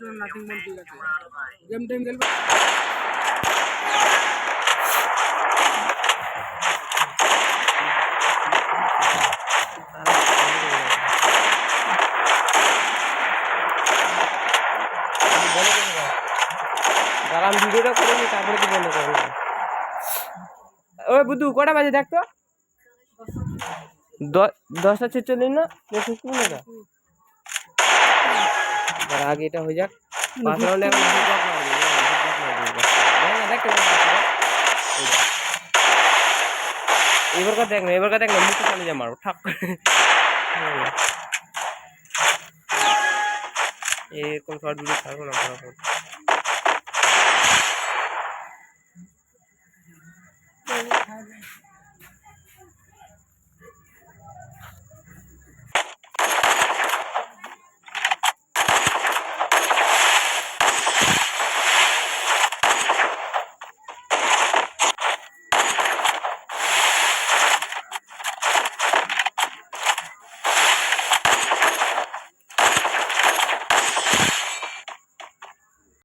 জন্য নাথিং বল ঠিক আছে গেম টাইম খেলবে দাঁড়া আমি ভিডিওটা করে নিই তারপরে তুই বন্ধ করবো। ওই বুদ্ধু কটা বাজে দেখ তো 10:46 না 50 না আগে এটা হয়ে যাক 5 রাউন্ড এখন এবার দেখ না মুখে চালে যা মারো ঠাক এরকম শর্ট ভিডিও ছাড়বো না ফটাফট।